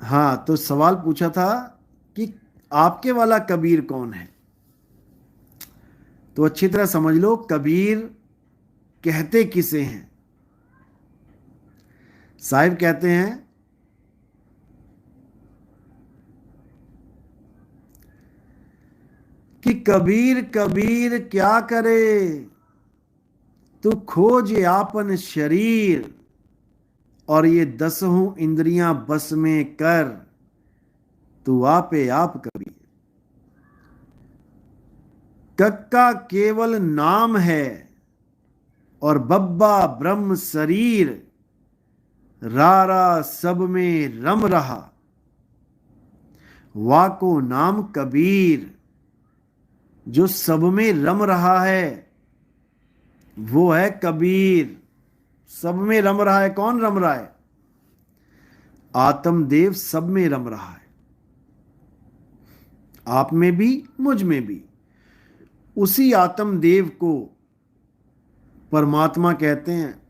हाँ, तो सवाल पूछा था कि आपके वाला कबीर कौन है। तो अच्छी तरह समझ लो, कबीर कहते किसे हैं। साहिब कहते हैं कि कबीर कबीर क्या करे, तू खोज आपन शरीर, और ये दसहूं इंद्रियां बस में कर, तू आपे आप कबीर। कक्का केवल नाम है, और बब्बा ब्रह्म शरीर, रारा सब में रम रहा, वाको नाम कबीर। जो सब में रम रहा है वो है कबीर। सब में रम रहा है, कौन रम रहा है? आत्मदेव सब में रम रहा है, आप में भी मुझ में भी। उसी आत्मदेव को परमात्मा कहते हैं।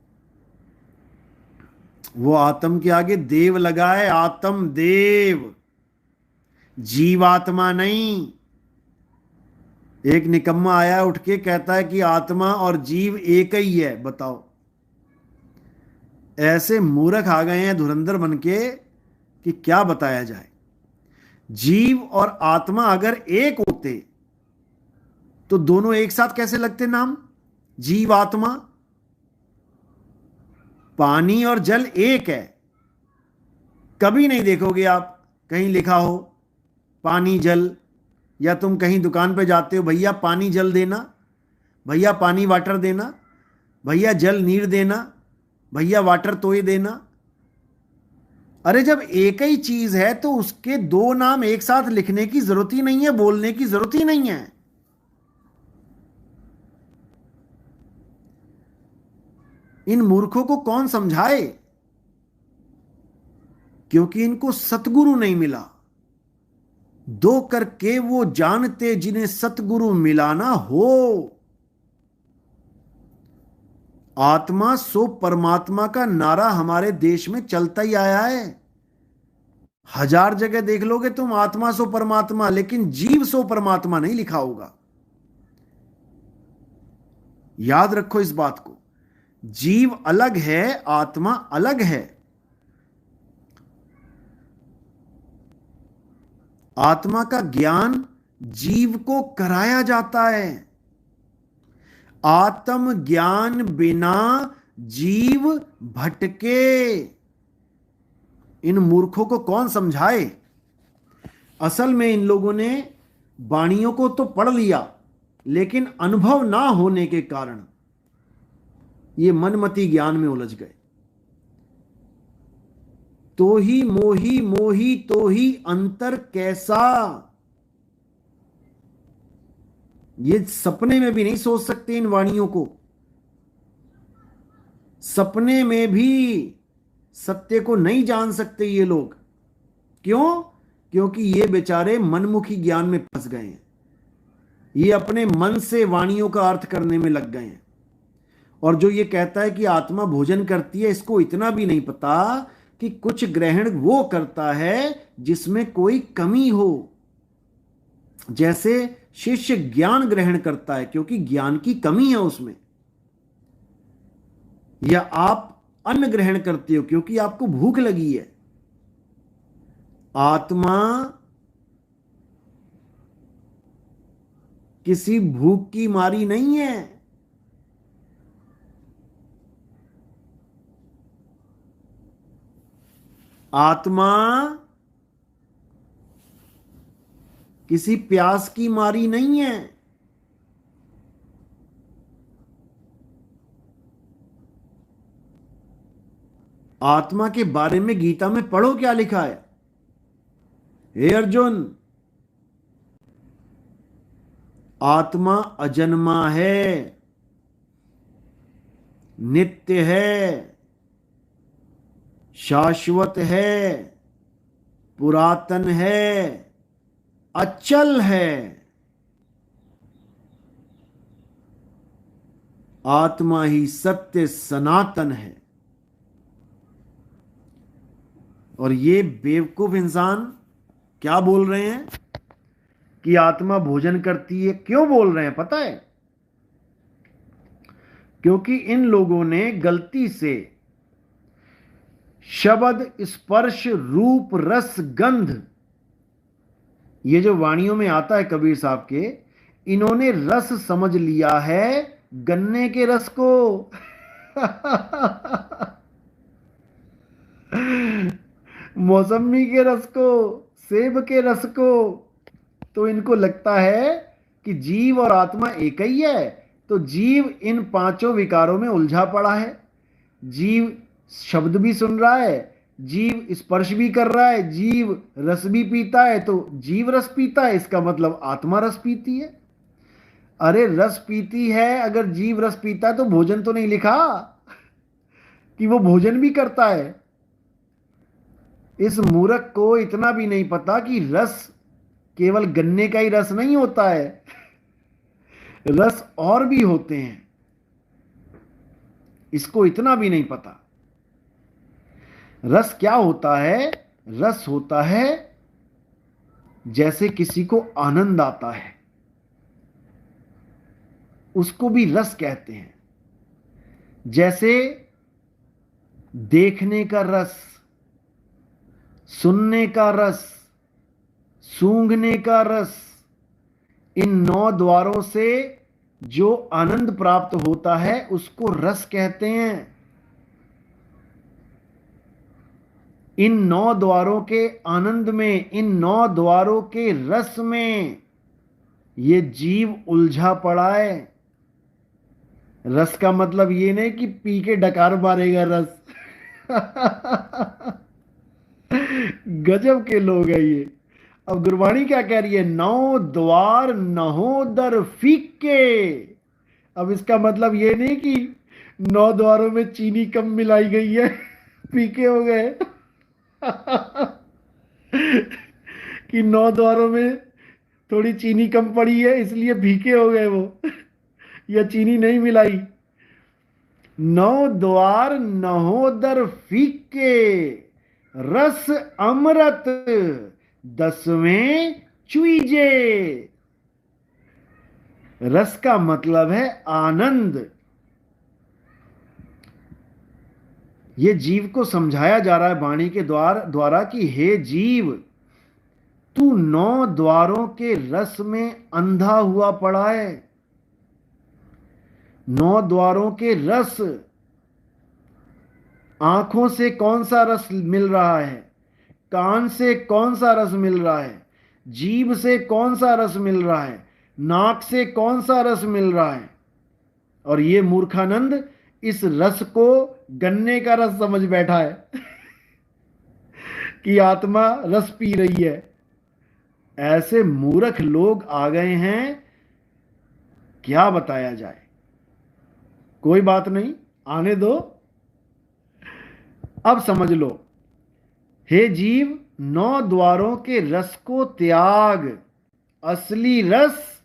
वो आत्म के आगे देव लगा है, आत्मदेव, जीवात्मा नहीं। एक निकम्मा आया उठ के कहता है कि आत्मा और जीव एक ही है, बताओ। ऐसे मूर्ख आ गए हैं धुरंधर बन के कि क्या बताया जाए। जीव और आत्मा अगर एक होते तो दोनों एक साथ कैसे लगते नाम? जीव आत्मा। पानी और जल एक है। कभी नहीं देखोगे आप कहीं लिखा हो पानी जल, या तुम कहीं दुकान पे जाते हो, भैया पानी जल देना, भैया पानी वाटर देना, भैया जल नीर देना, भैया वाटर तोय देना। अरे जब एक ही चीज है तो उसके दो नाम एक साथ लिखने की जरूरत ही नहीं है, बोलने की जरूरत ही नहीं है। इन मूर्खों को कौन समझाए? क्योंकि इनको सतगुरु नहीं मिला। दो करके वो जानते जिन्हें सतगुरु मिलाना हो। आत्मा सो परमात्मा का नारा हमारे देश में चलता ही आया है। हजार जगह देख लोगे तुम आत्मा सो परमात्मा, लेकिन जीव सो परमात्मा नहीं लिखा होगा। याद रखो इस बात को। जीव अलग है, आत्मा अलग है। आत्मा का ज्ञान जीव को कराया जाता है। आत्म ज्ञान बिना जीव भटके। इन मूर्खों को कौन समझाए? असल में इन लोगों ने वाणियों को तो पढ़ लिया, लेकिन अनुभव ना होने के कारण ये मनमति ज्ञान में उलझ गए। तो ही मोही मोही तो ही अंतर कैसा। ये सपने में भी नहीं सोच सकते इन वाणियों को। सपने में भी सत्य को नहीं जान सकते ये लोग। क्यों? क्योंकि ये बेचारे मनमुखी ज्ञान में फंस गए हैं। ये अपने मन से वाणियों का अर्थ करने में लग गए हैं। और जो ये कहता है कि आत्मा भोजन करती है, इसको इतना भी नहीं पता कि कुछ ग्रहण वो करता है जिसमें कोई कमी हो। जैसे शिष्य ज्ञान ग्रहण करता है क्योंकि ज्ञान की कमी है उसमें, या आप अन्न ग्रहण करते हो क्योंकि आपको भूख लगी है। आत्मा किसी भूख की मारी नहीं है। आत्मा किसी प्यास की मारी नहीं है। आत्मा के बारे में गीता में पढ़ो क्या लिखा है। हे अर्जुन, आत्मा अजन्मा है, नित्य है, शाश्वत है, पुरातन है, अचल है। आत्मा ही सत्य सनातन है। और ये बेवकूफ इंसान क्या बोल रहे हैं कि आत्मा भोजन करती है। क्यों बोल रहे हैं पता है? क्योंकि इन लोगों ने गलती से शब्द, स्पर्श, रूप, रस, गंध, ये जो वाणियों में आता है कबीर साहब के, इन्होंने रस समझ लिया है गन्ने के रस को। मौसमी के रस को, सेब के रस को। तो इनको लगता है कि जीव और आत्मा एक ही है। तो जीव इन पांचों विकारों में उलझा पड़ा है। जीव शब्द भी सुन रहा है, जीव स्पर्श भी कर रहा है, जीव रस भी पीता है। तो जीव रस पीता है, इसका मतलब आत्मा रस पीती है। अरे रस पीती है, अगर जीव रस पीता है तो भोजन तो नहीं लिखा कि वो भोजन भी करता है। इस मूर्ख को इतना भी नहीं पता कि रस केवल गन्ने का ही रस नहीं होता है, रस और भी होते हैं। इसको इतना भी नहीं पता। रस क्या होता है? रस होता है जैसे किसी को आनंद आता है, उसको भी रस कहते हैं। जैसे देखने का रस, सुनने का रस, सूंघने का रस, इन 9 द्वारों से जो आनंद प्राप्त होता है उसको रस कहते हैं। इन 9 द्वारों के आनंद में, इन 9 द्वारों के रस में ये जीव उलझा पड़ा है। रस का मतलब ये नहीं कि पी के डकार मारेगा रस। गजब के लोग हैं ये। अब गुरबाणी क्या कह रही है? 9 द्वार नहोदर फीके। अब इसका मतलब ये नहीं कि 9 द्वारों में चीनी कम मिलाई गई है, फीके हो गए। कि 9 द्वारों में थोड़ी चीनी कम पड़ी है इसलिए फीके हो गए वो, या चीनी नहीं मिलाई। 9 द्वार नहोदर फीके, रस अमृत 10वें चुईजे। रस का मतलब है आनंद। ये जीव को समझाया जा रहा है वाणी के द्वारा कि हे जीव, तू 9 द्वारों के रस में अंधा हुआ पड़ा है। 9 द्वारों के रस। आंखों से कौन सा रस मिल रहा है? कान से कौन सा रस मिल रहा है? जीभ से कौन सा रस मिल रहा है? नाक से कौन सा रस मिल रहा है? और ये मूर्खानंद इस रस को गन्ने का रस समझ बैठा है कि आत्मा रस पी रही है। ऐसे मूर्ख लोग आ गए हैं, क्या बताया जाए। कोई बात नहीं, आने दो। अब समझ लो, हे जीव, 9 द्वारों के रस को त्याग। असली रस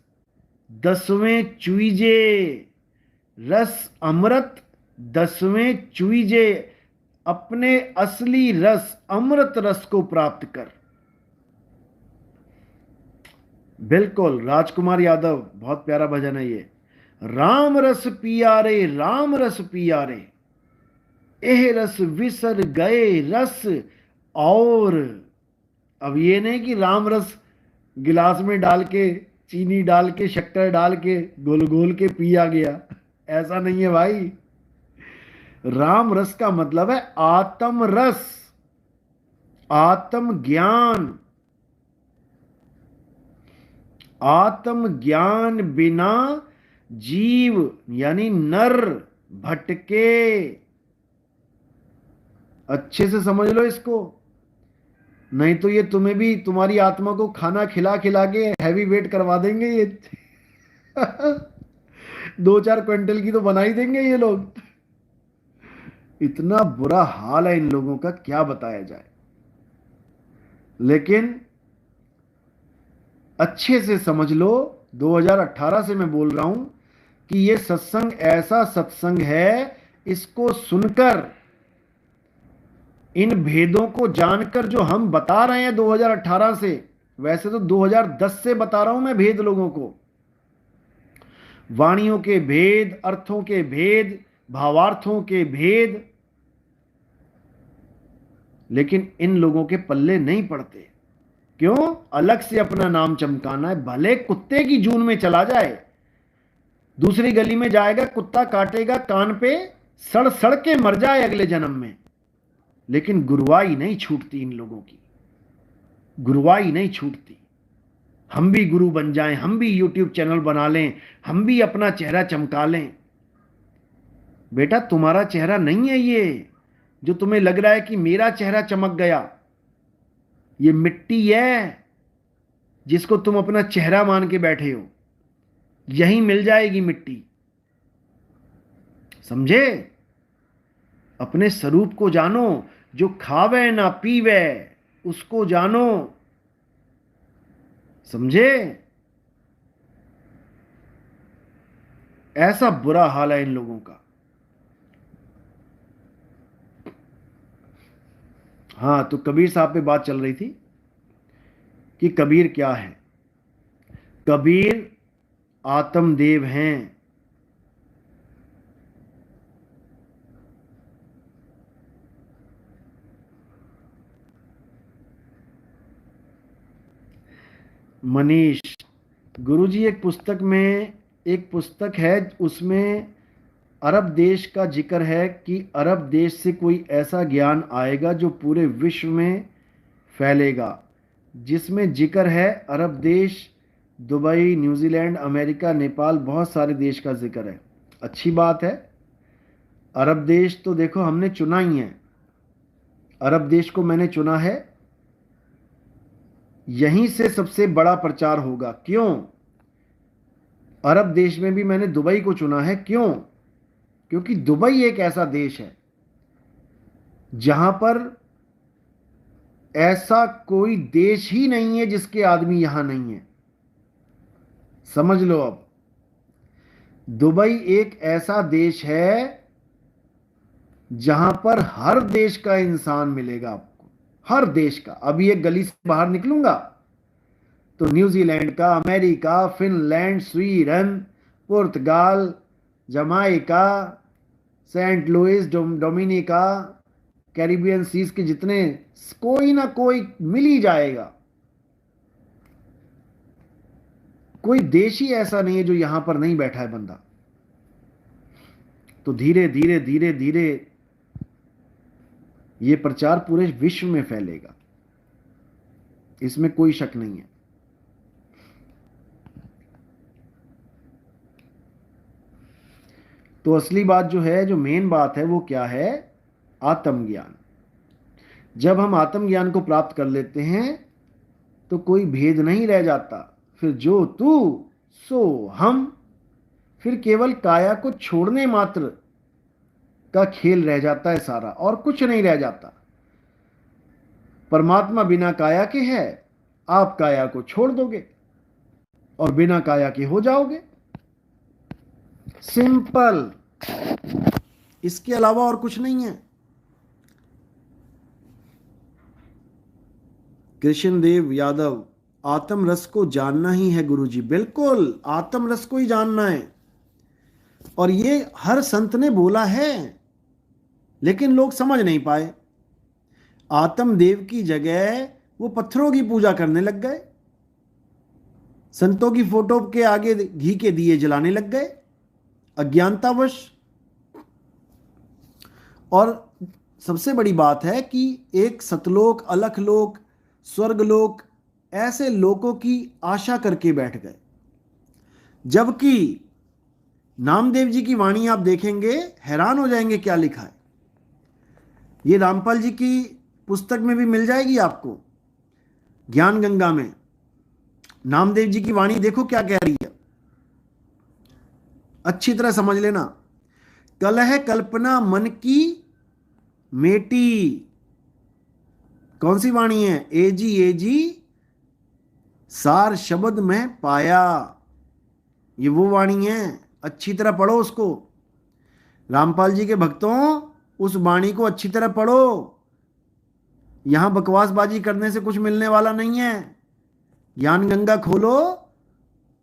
10वें चुईजे। रस अमृत 10वें चुईजे। अपने असली रस, अमृत रस को प्राप्त कर। बिल्कुल, राजकुमार यादव, बहुत प्यारा भजन है ये। राम रस पिया रे, राम रस पिया रे, एह रस विसर गए रस और। अब ये नहीं कि राम रस गिलास में डाल के, चीनी डाल के, शक्कर डाल के घोल घोल के पिया गया, ऐसा नहीं है भाई। राम रस का मतलब है आत्म रस, आत्म ज्ञान। आत्म ज्ञान बिना जीव यानी नर भटके। अच्छे से समझ लो इसको, नहीं तो ये तुम्हें भी, तुम्हारी आत्मा को खाना खिला खिला के हैवी वेट करवा देंगे ये। 2-4 क्विंटल की तो बना ही देंगे ये लोग। इतना बुरा हाल है इन लोगों का, क्या बताया जाए। लेकिन अच्छे से समझ लो, 2018 से मैं बोल रहा हूं कि ये सत्संग ऐसा सत्संग है, इसको सुनकर इन भेदों को जानकर जो हम बता रहे हैं 2018 से, वैसे तो 2010 से बता रहा हूं मैं भेद लोगों को, वाणियों के भेद, अर्थों के भेद, भावार्थों के भेद, लेकिन इन लोगों के पल्ले नहीं पड़ते। क्यों? अलग से अपना नाम चमकाना है, भले कुत्ते की जून में चला जाए, दूसरी गली में जाएगा, कुत्ता काटेगा कान पे, सड़ सड़ के मर जाए अगले जन्म में, लेकिन गुरुवाई नहीं छूटती इन लोगों की, गुरुवाई नहीं छूटती। हम भी गुरु बन जाएं, हम भी यूट्यूब चैनल बना लें, हम भी अपना चेहरा चमका लें। बेटा तुम्हारा चेहरा नहीं है ये, जो तुम्हें लग रहा है कि मेरा चेहरा चमक गया, ये मिट्टी है जिसको तुम अपना चेहरा मान के बैठे हो, यहीं मिल जाएगी मिट्टी। समझे? अपने स्वरूप को जानो, जो खावे ना पीवे उसको जानो। समझे? ऐसा बुरा हाल है इन लोगों का। हाँ, तो कबीर साहब पे बात चल रही थी कि कबीर क्या है। कबीर आत्मदेव हैं। मनीष, गुरुजी एक पुस्तक है, उसमें अरब देश का जिक्र है कि अरब देश से कोई ऐसा ज्ञान आएगा जो पूरे विश्व में फैलेगा, जिसमें जिक्र है अरब देश, दुबई, न्यूजीलैंड, अमेरिका, नेपाल, बहुत सारे देश का जिक्र है। अच्छी बात है। अरब देश तो देखो हमने चुना ही है, अरब देश को मैंने चुना है, यहीं से सबसे बड़ा प्रचार होगा। क्यों? अरब देश में भी मैंने दुबई को चुना है। क्यों? क्योंकि दुबई एक ऐसा देश है जहां पर ऐसा कोई देश ही नहीं है जिसके आदमी यहां नहीं है। समझ लो, अब दुबई एक ऐसा देश है जहां पर हर देश का इंसान मिलेगा आपको, हर देश का। अभी एक गली से बाहर निकलूंगा तो न्यूजीलैंड का, अमेरिका, फिनलैंड, स्वीडन, पुर्तगाल, Jamaica, Saint Louis, Dominica, Caribbean seas के जितने, कोई ना कोई मिल ही जाएगा। कोई देश ही ऐसा नहीं है जो यहां पर नहीं बैठा है बंदा। तो धीरे धीरे धीरे धीरे ये प्रचार पूरे विश्व में फैलेगा, इसमें कोई शक नहीं है। तो असली बात जो है, जो मेन बात है, वो क्या है? आत्मज्ञान। जब हम आत्मज्ञान को प्राप्त कर लेते हैं तो कोई भेद नहीं रह जाता। फिर जो तू सो हम, फिर केवल काया को छोड़ने मात्र का खेल रह जाता है सारा, और कुछ नहीं रह जाता। परमात्मा बिना काया के है, आप काया को छोड़ दोगे और बिना काया के हो जाओगे। सिंपल, इसके अलावा और कुछ नहीं है। कृष्णदेव यादव, आत्म रस को जानना ही है गुरुजी। बिल्कुल, आत्म रस को ही जानना है, और ये हर संत ने बोला है, लेकिन लोग समझ नहीं पाए। आत्मदेव की जगह वो पत्थरों की पूजा करने लग गए, संतों की फोटो के आगे घी के दिए जलाने लग गए अज्ञानतावश। और सबसे बड़ी बात है कि एक सतलोक, अलखलोक, स्वर्गलोक, ऐसे लोकों की आशा करके बैठ गए। जबकि नामदेव जी की वाणी आप देखेंगे, हैरान हो जाएंगे क्या लिखा है। ये रामपाल जी की पुस्तक में भी मिल जाएगी आपको, ज्ञान गंगा में। नामदेव जी की वाणी देखो क्या कह रही है, अच्छी तरह समझ लेना। कलह कल्पना मन की मेटी, कौन सी वाणी है? एजी सार शब्द में पाया, ये वो वाणी है। अच्छी तरह पढ़ो उसको, रामपाल जी के भक्तों, उस वाणी को अच्छी तरह पढ़ो। यहां बकवासबाजी करने से कुछ मिलने वाला नहीं है। ज्ञान गंगा खोलो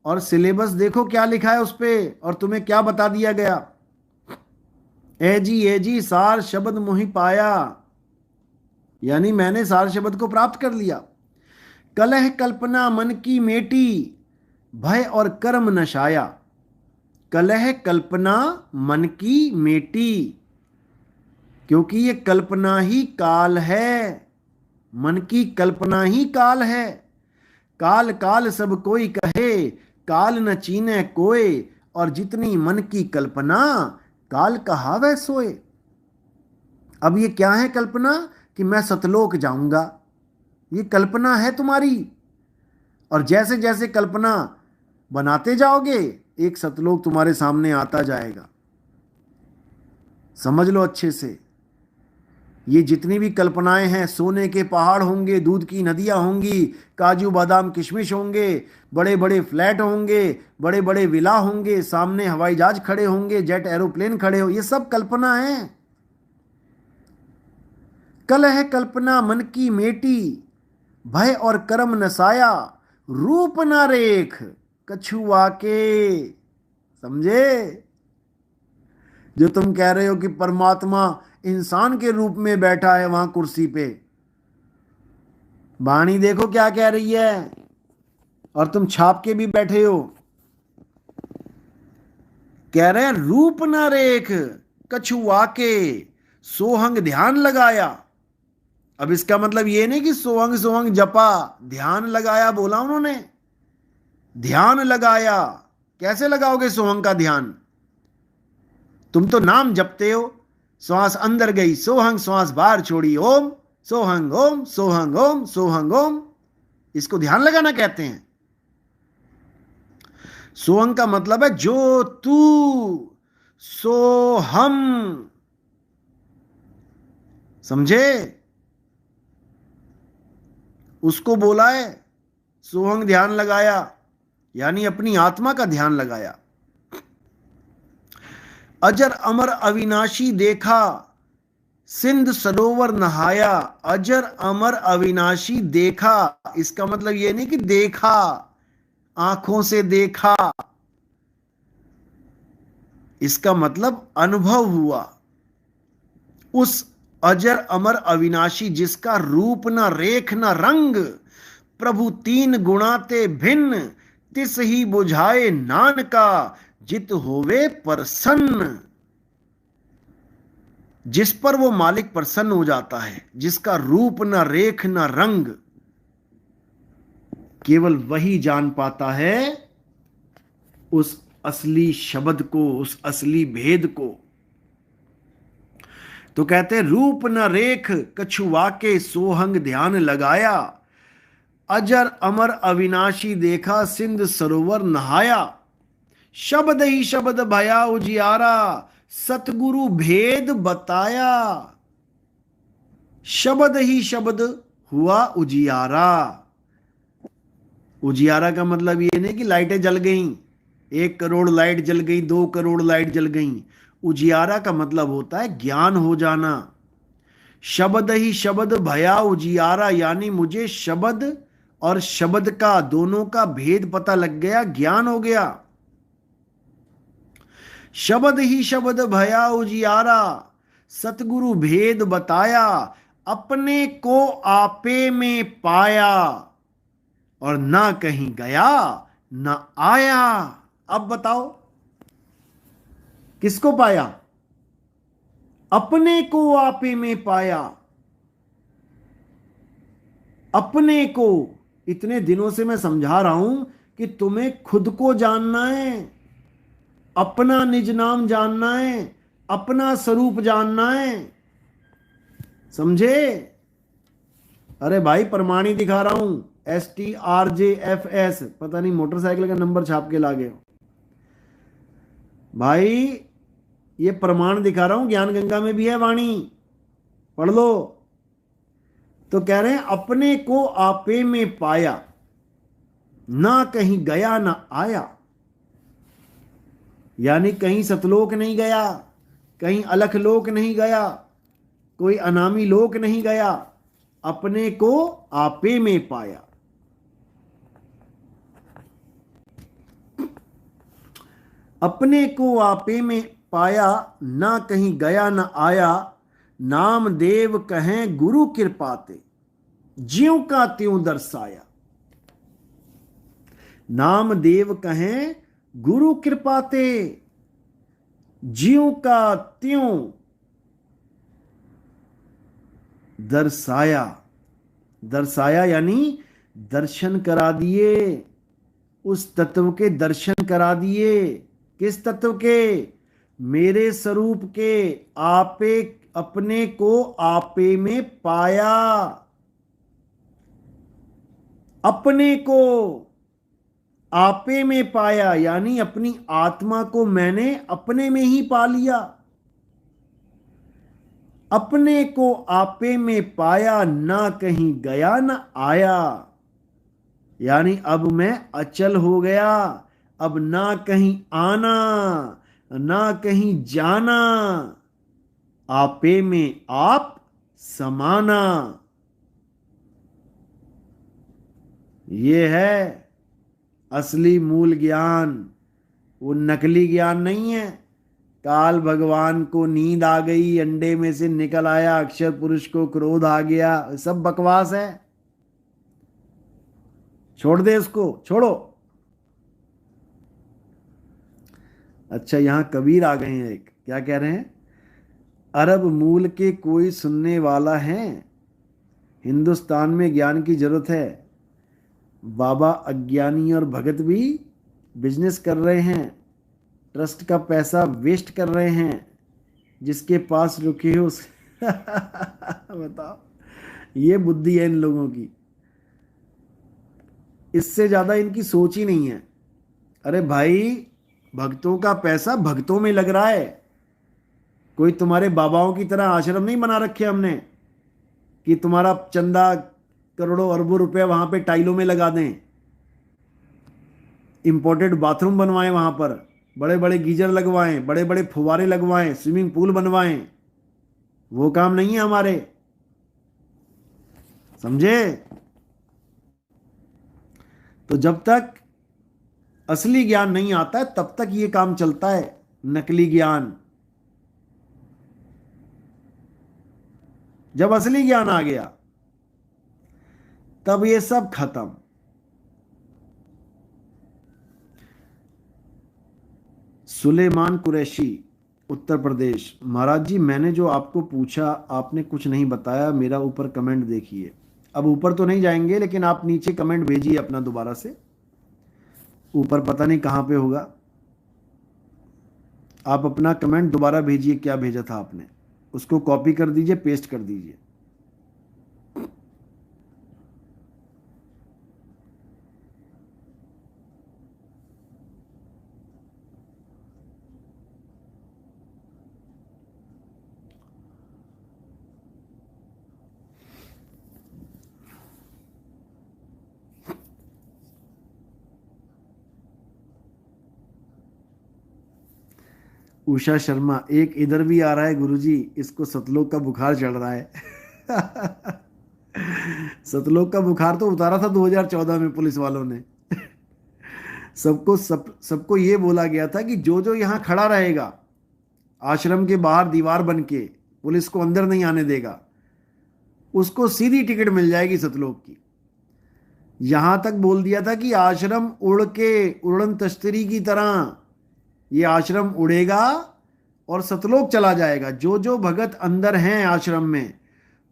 और सिलेबस देखो क्या लिखा है उस पे, और तुम्हें क्या बता दिया गया। ए जी सार शब्द मोहि पाया, यानी मैंने सार शब्द को प्राप्त कर लिया। कलह कल्पना मन की मेटी, भय और कर्म नशाया। कलह कल्पना मन की मेटी, क्योंकि ये कल्पना ही काल है, मन की कल्पना ही काल है। काल काल सब कोई कहे, काल न चीने कोय, और जितनी मन की कल्पना, काल कहावै सोए। अब ये क्या है कल्पना? कि मैं सतलोक जाऊंगा, ये कल्पना है तुम्हारी। और जैसे जैसे कल्पना बनाते जाओगे, एक सतलोक तुम्हारे सामने आता जाएगा। समझ लो अच्छे से, ये जितनी भी कल्पनाएं हैं, सोने के पहाड़ होंगे, दूध की नदियां होंगी, काजू बादाम किशमिश होंगे, बड़े बड़े फ्लैट होंगे, बड़े बड़े विला होंगे, सामने हवाई जहाज खड़े होंगे, जेट एरोप्लेन खड़े हो, ये सब कल्पना है। कलह कल्पना मन की मेटी, भय और कर्म नसाया। रूप न रेख कछुआ के। समझे? जो तुम कह रहे हो कि परमात्मा इंसान के रूप में बैठा है वहां कुर्सी पे, वाणी देखो क्या कह रही है, और तुम छाप के भी बैठे हो। कह रहे हैं रूप न रेख कछुआ के, सोहंग ध्यान लगाया। अब इसका मतलब ये नहीं कि सोहंग सोहंग जपा, ध्यान लगाया बोला उन्होंने। ध्यान लगाया, कैसे लगाओगे सोहंग का ध्यान? तुम तो नाम जपते हो, श्वास अंदर गई सोहंग, श्वास बाहर छोड़ी ओम, सोहंग ओम, सोहंग ओम, सोहंग ओम। इसको ध्यान लगाना कहते हैं। सोहंग का मतलब है जो तू सो हम। समझे? उसको बोला है सोहंग ध्यान लगाया, यानी अपनी आत्मा का ध्यान लगाया। अजर अमर अविनाशी देखा, सिंध सरोवर नहाया। अजर अमर अविनाशी देखा, इसका मतलब यह नहीं कि देखा, आंखों से देखा। इसका मतलब अनुभव हुआ। उस अजर अमर अविनाशी जिसका रूप न रेख न रंग, प्रभु तीन गुणाते भिन्न, तिस ही बुझाए नानका, जित होवे प्रसन्न। जिस पर वो मालिक प्रसन्न हो जाता है, जिसका रूप न रेख न रंग, केवल वही जान पाता है उस असली शब्द को, उस असली भेद को। तो कहते हैं रूप न रेख कछुआ के, सोहंग ध्यान लगाया। अजर अमर अविनाशी देखा, सिंध सरोवर नहाया। शब्द ही शब्द भया उजियारा, सतगुरु भेद बताया। शब्द ही शब्द हुआ उजियारा। उजियारा का मतलब ये नहीं कि लाइटें जल गईं, 1 करोड़ लाइट जल गई, 2 करोड़ लाइट जल गई। उजियारा का मतलब होता है ज्ञान हो जाना। शब्द ही शब्द भया उजियारा, यानी मुझे शब्द और शब्द का, दोनों का भेद पता लग गया, ज्ञान हो गया। शब्द ही शब्द भया उजियारा, सतगुरु भेद बताया। अपने को आपे में पाया, और ना कहीं गया ना आया। अब बताओ किसको पाया? अपने को आपे में पाया। अपने को, इतने दिनों से मैं समझा रहा हूं कि तुम्हें खुद को जानना है, अपना निज नाम जानना है, अपना स्वरूप जानना है। समझे? अरे भाई प्रमाणी दिखा रहा हूं, STRJFS, पता नहीं मोटरसाइकिल का नंबर छाप के लागे हो भाई। ये प्रमाण दिखा रहा हूं, ज्ञान गंगा में भी है वाणी, पढ़ लो। तो कह रहे हैं अपने को आपे में पाया, ना कहीं गया ना आया। यानी कहीं सतलोक नहीं गया, कहीं अलख लोक नहीं गया, कोई अनामी लोक नहीं गया, अपने को आपे में पाया। अपने को आपे में पाया, ना कहीं गया न आया। नाम देव कहें गुरु कृपाते, ज्यों का त्यों दर्शाया। नाम देव कहें गुरु कृपाते, ज्यों का त्यों दर्शाया। दर्शाया यानी दर्शन करा दिए, उस तत्व के दर्शन करा दिए। किस तत्व के? मेरे स्वरूप के। आपे, अपने को आपे में पाया। अपने को आपे में पाया यानी अपनी आत्मा को मैंने अपने में ही पा लिया। अपने को आपे में पाया, ना कहीं गया न आया। यानी अब मैं अचल हो गया। अब ना कहीं आना, ना कहीं जाना, आपे में आप समाना। ये है असली मूल ज्ञान, वो नकली ज्ञान नहीं है। काल भगवान को नींद आ गई, अंडे में से निकल आया, अक्षर पुरुष को क्रोध आ गया, सब बकवास है। छोड़ दे इसको, छोड़ो। अच्छा, यहां कबीर आ गए हैं। एक क्या कह रहे हैं? अरब मूल के कोई सुनने वाला है, हिंदुस्तान में ज्ञान की जरूरत है। बाबा अज्ञानी और भगत भी बिजनेस कर रहे हैं, ट्रस्ट का पैसा वेस्ट कर रहे हैं। जिसके पास रुके हो उस बताओ, ये बुद्धि है इन लोगों की। इससे ज्यादा इनकी सोच ही नहीं है। अरे भाई, भक्तों का पैसा भक्तों में लग रहा है। कोई तुम्हारे बाबाओं की तरह आश्रम नहीं बना रखे हमने कि तुम्हारा चंदा करोड़ों अरबों रुपए वहां पे टाइलों में लगा दें, इंपोर्टेड बाथरूम बनवाएं, वहां पर बड़े बड़े गीजर लगवाएं, बड़े बड़े फुवारे लगवाएं, स्विमिंग पूल बनवाएं। वो काम नहीं है हमारे, समझे? तो जब तक असली ज्ञान नहीं आता है तब तक ये काम चलता है, नकली ज्ञान। जब असली ज्ञान आ गया तब ये सब खत्म। सुलेमान कुरैशी, उत्तर प्रदेश। महाराज जी, मैंने जो आपको पूछा आपने कुछ नहीं बताया। मेरा ऊपर कमेंट देखिए। अब ऊपर तो नहीं जाएंगे, लेकिन आप नीचे कमेंट भेजिए अपना दोबारा से। ऊपर पता नहीं कहां पे होगा। आप अपना कमेंट दोबारा भेजिए, क्या भेजा था आपने, उसको कॉपी कर दीजिए, पेस्ट कर दीजिए। उषा शर्मा, एक इधर भी आ रहा है गुरुजी, इसको सतलोक का बुखार चढ़ रहा है। सतलोक का बुखार तो उतारा था 2014 में पुलिस वालों ने। सबको ये बोला गया था कि जो जो यहां खड़ा रहेगा आश्रम के बाहर दीवार बन के, पुलिस को अंदर नहीं आने देगा, उसको सीधी टिकट मिल जाएगी सतलोक की। यहां तक बोल दिया था कि आश्रम उड़ के, उड़न तश्तरी की तरह ये आश्रम उड़ेगा और सतलोक चला जाएगा। जो जो भगत अंदर हैं आश्रम में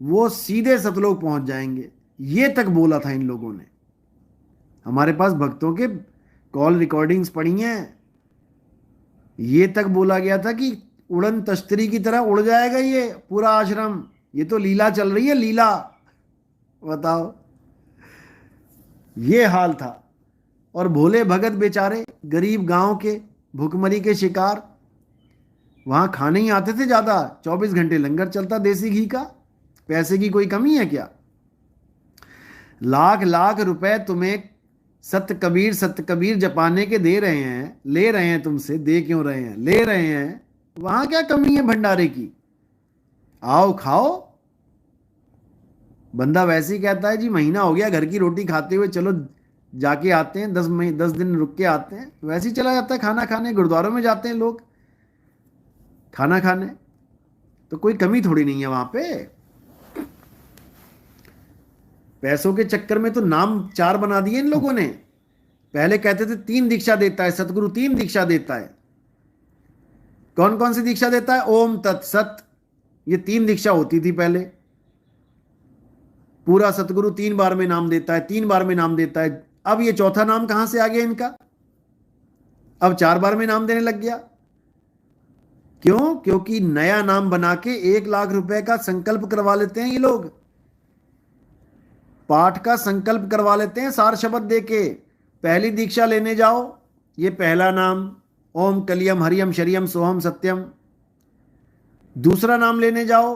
वो सीधे सतलोक पहुंच जाएंगे, ये तक बोला था इन लोगों ने। हमारे पास भक्तों के कॉल रिकॉर्डिंग्स पड़ी हैं। ये तक बोला गया था कि उड़न तश्तरी की तरह उड़ जाएगा ये पूरा आश्रम। ये तो लीला चल रही है, लीला। बताओ, ये हाल था। और भोले भगत बेचारे, गरीब गांव के, भूखमरी के शिकार, वहां खाने ही आते थे ज्यादा। 24 घंटे लंगर चलता देसी घी का। पैसे की कोई कमी है क्या? लाख लाख रुपए तुम्हें सत कबीर जपाने के दे रहे हैं, ले रहे हैं तुमसे। दे क्यों रहे हैं? ले रहे हैं। वहां क्या कमी है भंडारे की? आओ खाओ। बंदा वैसे ही कहता है जी महीना हो गया घर की रोटी खाते हुए, चलो जाके आते हैं, 10 दिन रुक के आते हैं, वैसे ही चला जाता है खाना खाने। गुरुद्वारों में जाते हैं लोग खाना खाने, तो कोई कमी थोड़ी नहीं है वहां पे। पैसों के चक्कर में तो नाम 4 बना दिए इन लोगों ने। पहले कहते थे 3 दीक्षा देता है सतगुरु, 3 दीक्षा देता है। कौन कौन सी दीक्षा देता है? ओम तत्सत, ये 3 दीक्षा होती थी पहले। पूरा सतगुरु 3 बार में नाम देता है, 3 बार में नाम देता है। अब ये चौथा नाम कहां से आ गया इनका? अब 4 बार में नाम देने लग गया। क्यों? क्योंकि नया नाम बना के 1 लाख रुपए का संकल्प करवा लेते हैं ये लोग। पाठ का संकल्प करवा लेते हैं सार शब्द देके। पहली दीक्षा लेने जाओ, ये पहला नाम ओम कलियम हरियम शरियम सोहम सत्यम। दूसरा नाम लेने जाओ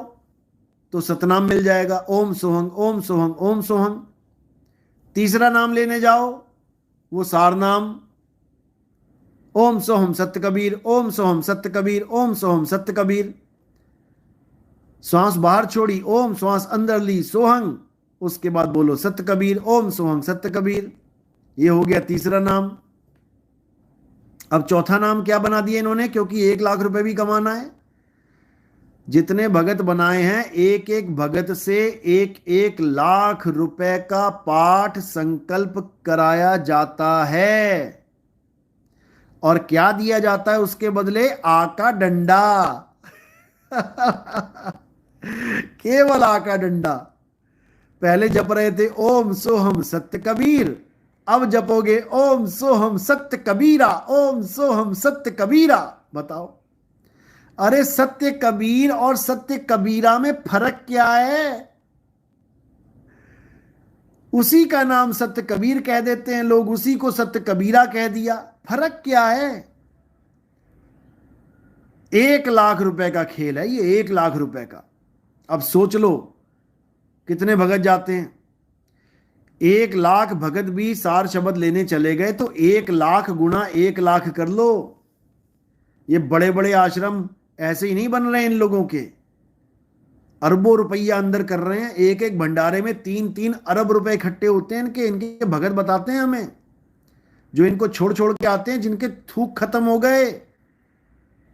तो सतनाम मिल जाएगा, ओम सोहंग ओम सोहंग ओम सोहंग। तीसरा नाम लेने जाओ वो सार नाम, ओम सोहम सत्य कबीर ओम सोहम सत्य कबीर ओम सोहम सत्य कबीर। श्वास बाहर छोड़ी, ओम, श्वास अंदर ली, सोहंग। उसके बाद बोलो सत्य कबीर ओम सोहंग सत्य कबीर। ये हो गया तीसरा नाम। अब चौथा नाम क्या बना दिया इन्होंने? क्योंकि 1 लाख रुपए भी कमाना है। जितने भगत बनाए हैं, एक एक भगत से 1-1 लाख रुपए का पाठ संकल्प कराया जाता है। और क्या दिया जाता है उसके बदले? आका डंडा। केवल आका डंडा। पहले जप रहे थे ओम सोहम सत्य कबीर, अब जपोगे ओम सोहम सत्य कबीरा, ओम सोहम सत्य कबीरा। बताओ, अरे सत्य कबीर और सत्य कबीरा में फर्क क्या है? उसी का नाम सत्य कबीर कह देते हैं लोग, उसी को सत्य कबीरा कह दिया। फर्क क्या है? 1 लाख रुपए का खेल है ये, 1 लाख रुपए का। अब सोच लो कितने भगत जाते हैं। 1 लाख भगत भी सार शब्द लेने चले गए तो 1 लाख गुणा 1 लाख कर लो। ये बड़े बड़े आश्रम ऐसे ही नहीं बन रहे इन लोगों के, अरबों रुपया अंदर कर रहे हैं। एक एक भंडारे में 3-3 अरब रुपए इकट्ठे होते हैं इनके। इनके भगत बताते हैं हमें, जो इनको छोड़ छोड़ के आते हैं, जिनके थूक खत्म हो गए,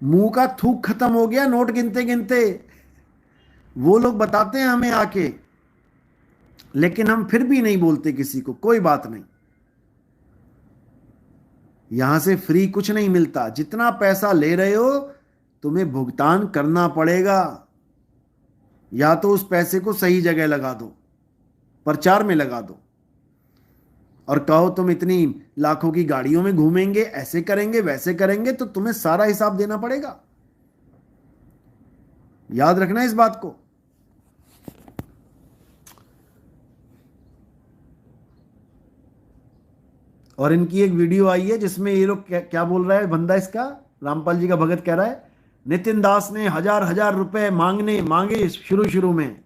मुंह का थूक खत्म हो गया नोट गिनते गिनते, वो लोग बताते हैं हमें आके। लेकिन हम फिर भी नहीं बोलते किसी को, कोई बात नहीं। यहां से फ्री कुछ नहीं मिलता। जितना पैसा ले रहे हो तुम्हें भुगतान करना पड़ेगा। या तो उस पैसे को सही जगह लगा दो, प्रचार में लगा दो, और कहो तुम इतनी लाखों की गाड़ियों में घूमेंगे, ऐसे करेंगे वैसे करेंगे, तो तुम्हें सारा हिसाब देना पड़ेगा। याद रखना इस बात को। और इनकी एक वीडियो आई है जिसमें ये लोग क्या बोल रहा है बंदा, इसका रामपाल जी का भगत कह रहा है नितिन दास ने 1000-1000 रुपए मांगे शुरू में।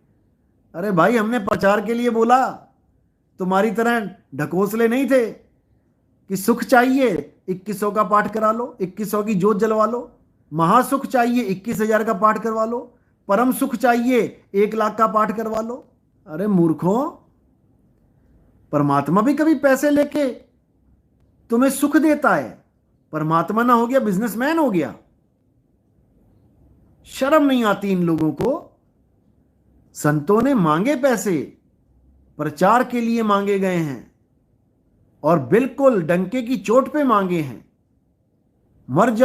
अरे भाई, हमने प्रचार के लिए बोला, तुम्हारी तरह ढकोसले नहीं थे कि सुख चाहिए 2100 का पाठ करा लो, 2100 की जोत जलवा लो। महासुख चाहिए 21,000 का पाठ करवा लो। परम सुख चाहिए 1 लाख का पाठ करवा लो। अरे मूर्खों, परमात्मा भी कभी पैसे लेके तुम्हें सुख देता है। परमात्मा ना हो गया बिजनेसमैन हो गया। शर्म नहीं आती इन लोगों को। संतों ने मांगे पैसे, प्रचार के लिए मांगे गए हैं, और बिल्कुल डंके की चोट पे मांगे हैं। मर जा